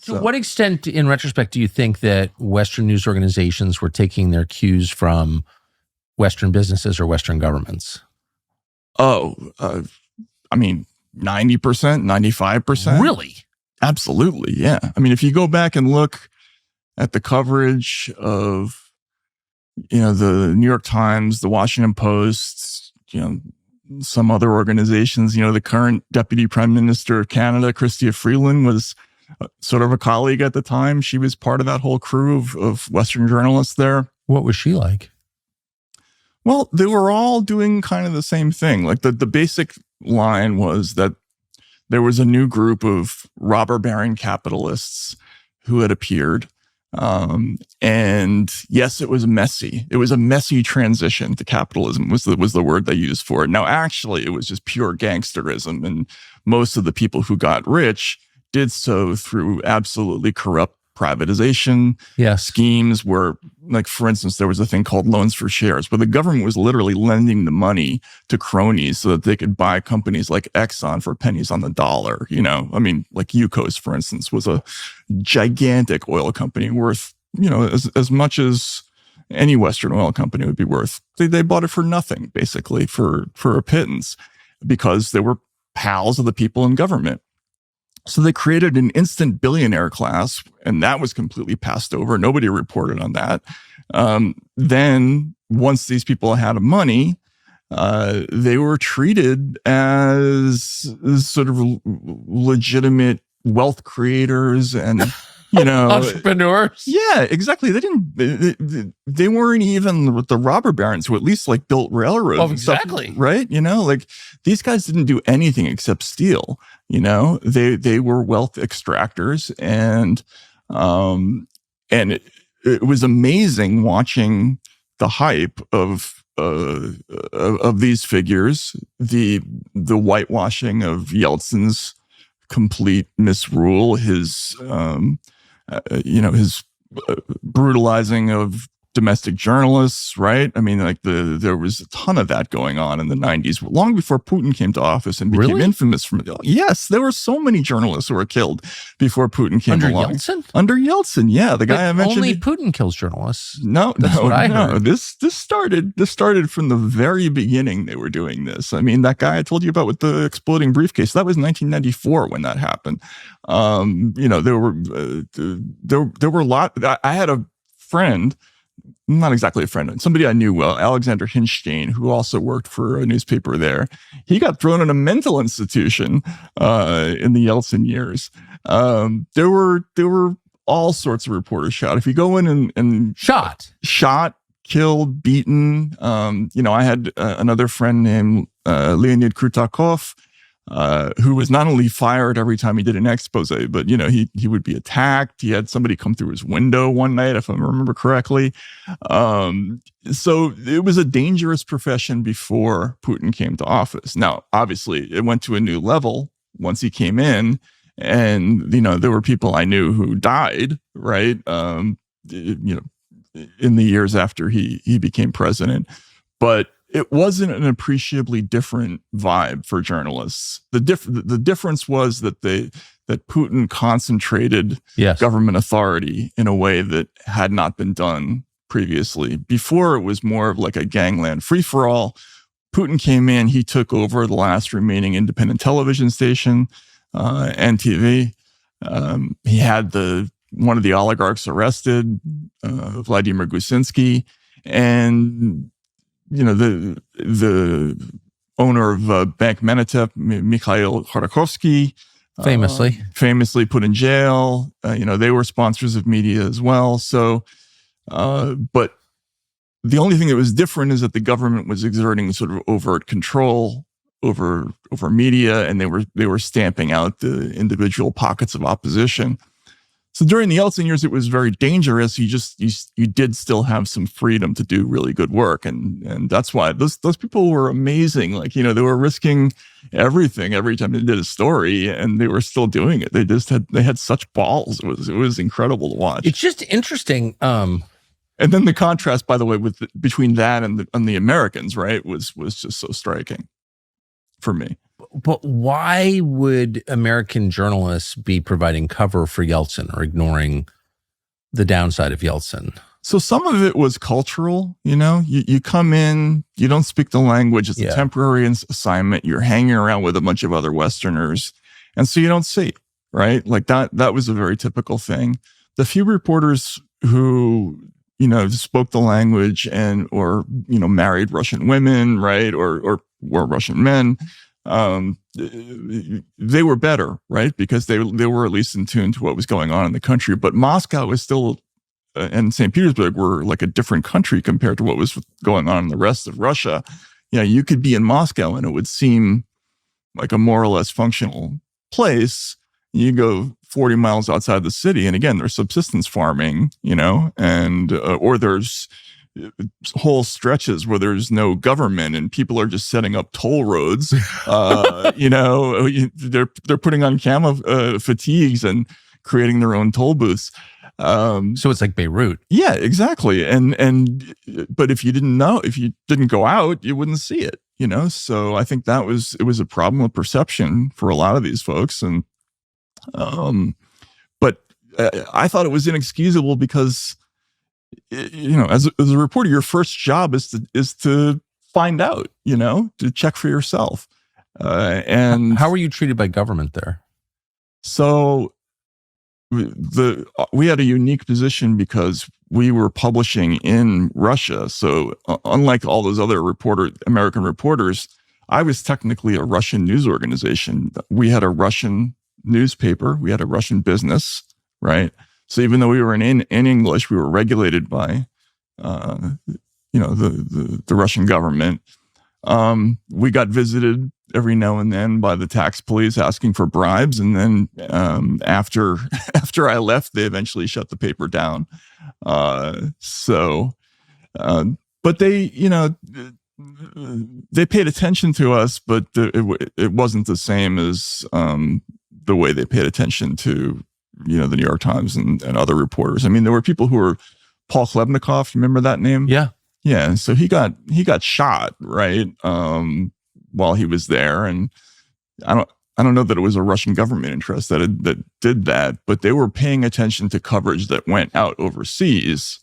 To what extent, in retrospect, do you think that Western news organizations were taking their cues from Western businesses or Western governments? I mean, 90%, 95%. Really? Absolutely, yeah. I mean, if you go back and look at the coverage of, the New York Times, the Washington Post, some other organizations, the current Deputy Prime Minister of Canada, Chrystia Freeland, was sort of a colleague at the time. She was part of that whole crew of Western journalists there. What was she like? Well, they were all doing kind of the same thing. Like the basic line was that there was a new group of robber baron capitalists who had appeared. And yes, it was messy. It was a messy transition to capitalism was the word they used for it. Now, actually, it was just pure gangsterism. And most of the people who got rich did so through absolutely corrupt privatization schemes where, like, for instance, there was a thing called loans for shares, where the government was literally lending the money to cronies so that they could buy companies like Exxon for pennies on the dollar. I mean, like Yukos, for instance, was a gigantic oil company worth, as much as any Western oil company would be worth. They bought it for nothing, basically, for a pittance, because they were pals of the people in government. So they created an instant billionaire class, and that was completely passed over. Nobody reported on that. Then once these people had money, they were treated as sort of legitimate wealth creators and, entrepreneurs. Yeah, exactly. They weren't even the robber barons who at least like built railroads. Oh, exactly. Stuff, right? Like these guys didn't do anything except steal. They were wealth extractors, and it was amazing watching the hype of these figures, the whitewashing of Yeltsin's complete misrule, his his brutalizing of domestic journalists, right? I mean, like there was a ton of that going on in the 90s, long before Putin came to office and became infamous from it. Yes, there were so many journalists who were killed before Putin came along. Under Yeltsin, yeah, the guy I mentioned. Only Putin kills journalists. That's what I heard. This started from the very beginning. They were doing this. I mean, that guy I told you about with the exploding briefcase, that was 1994 when that happened. There were a lot. I had a friend. Not exactly a friend, somebody I knew well, Alexander Hinstein, who also worked for a newspaper there. He got thrown in a mental institution in the Yeltsin years. There were all sorts of reporters shot. If you go in and shot, killed, beaten. I had another friend named Leonid Krutakov, who was not only fired every time he did an expose, but, he would be attacked. He had somebody come through his window one night, if I remember correctly. So it was a dangerous profession before Putin came to office. Now, obviously, it went to a new level once he came in, and, there were people I knew who died, right? In the years after he became president. But it wasn't an appreciably different vibe for journalists. The difference was that Putin concentrated government authority in a way that had not been done previously. Before, it was more of like a gangland free-for-all. Putin came in, he took over the last remaining independent television station, NTV. He had one of the oligarchs arrested, Vladimir Gusinsky, and the owner of Bank Menatep, Mikhail Khodorkovsky, famously put in jail. They were sponsors of media as well. So, but the only thing that was different is that the government was exerting sort of overt control over media, and they were stamping out the individual pockets of opposition. So during the Yeltsin years, it was very dangerous. You did still have some freedom to do really good work. And that's why those people were amazing. Like, they were risking everything every time they did a story, and they were still doing it. They had such balls. It was incredible to watch. It's just interesting. And then the contrast, by the way, between that and the Americans, right, was just so striking for me. But why would American journalists be providing cover for Yeltsin or ignoring the downside of Yeltsin? So some of it was cultural, you come in, you don't speak the language. It's a temporary assignment. You're hanging around with a bunch of other Westerners. And so you don't see, right? Like that was a very typical thing. The few reporters who, spoke the language or married Russian women, right? Or were Russian men, they were better, right? Because they were at least in tune to what was going on in the country. But Moscow was still, and St. Petersburg were like a different country compared to what was going on in the rest of Russia. You could be in Moscow and it would seem like a more or less functional place. You go 40 miles outside the city, and again, there's subsistence farming, and or there's whole stretches where there's no government and people are just setting up toll roads. They're putting on camo fatigues and creating their own toll booths. So it's like Beirut. Yeah, exactly. But if you didn't go out, you wouldn't see it, So I think it was a problem of perception for a lot of these folks. And, but I thought it was inexcusable because, as a reporter, your first job is to find out, to check for yourself. And how were you treated by government there? So we had a unique position because we were publishing in Russia. So unlike all those other American reporters, I was technically a Russian news organization. We had a Russian newspaper. We had a Russian business, right? So even though we were in English, we were regulated by, the Russian government. We got visited every now and then by the tax police asking for bribes. And then after I left, they eventually shut the paper down. But they, they paid attention to us, but it wasn't the same as the way they paid attention to, the New York Times and other reporters. I mean, there were people who were Paul Klebnikov. You remember that name? Yeah. Yeah. So he got shot, right? While he was there. And I don't know that it was a Russian government interest that did that, but they were paying attention to coverage that went out overseas.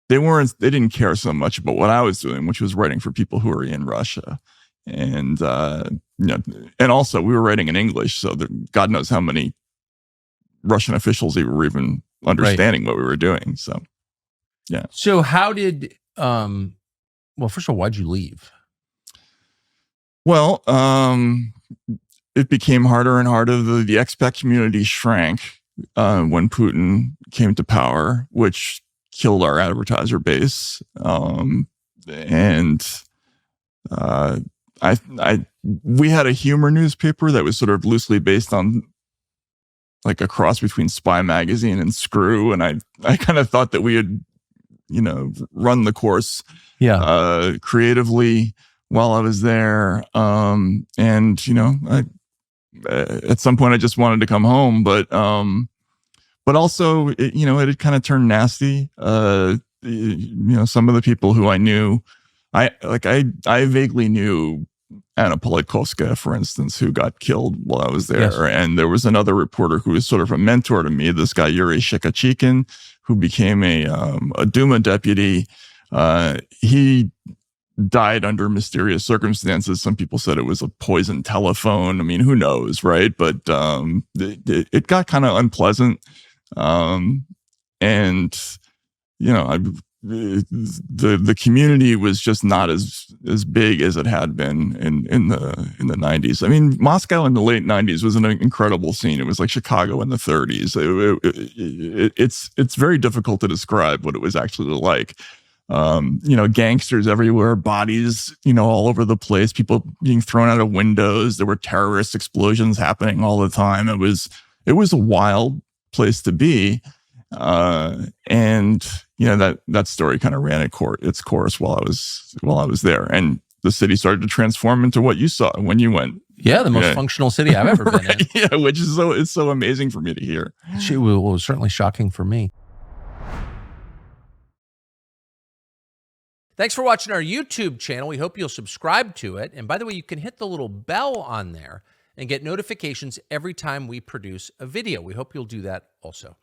They didn't care so much about what I was doing, which was writing for people who were in Russia. And, and also we were writing in English. So God knows how many Russian officials were even understanding what we were doing. So, yeah. So how did, well, first of all, why'd you leave? Well, it became harder and harder. The expat community shrank when Putin came to power, which killed our advertiser base. We had a humor newspaper that was sort of loosely based on like a cross between Spy Magazine and Screw, and I kind of thought that we had, run the course, creatively while I was there. At some point I just wanted to come home, but also, it had kind of turned nasty. Some of the people who I knew, I vaguely knew Anna Politkovskaya, for instance, who got killed while I was there. Yes. And there was another reporter who was sort of a mentor to me, this guy, Yuri Shikachikin, who became a Duma deputy. He died under mysterious circumstances. Some people said it was a poisoned telephone. I mean, who knows, right? But it got kind of unpleasant. The community was just not as big as it had been in the 90s. I mean, Moscow in the late 90s was an incredible scene. It was like Chicago in the 30s. It's very difficult to describe what it was actually like. Gangsters everywhere, bodies, all over the place, people being thrown out of windows. There were terrorist explosions happening all the time. It was a wild place to be. That story kind of ran its course while I was there, and the city started to transform into what you saw when you went. Yeah, the most functional city I've ever been in. Yeah, which is it's so amazing for me to hear. It was certainly shocking for me. Thanks for watching our YouTube channel. We hope you'll subscribe to it. And by the way, you can hit the little bell on there and get notifications every time we produce a video. We hope you'll do that also.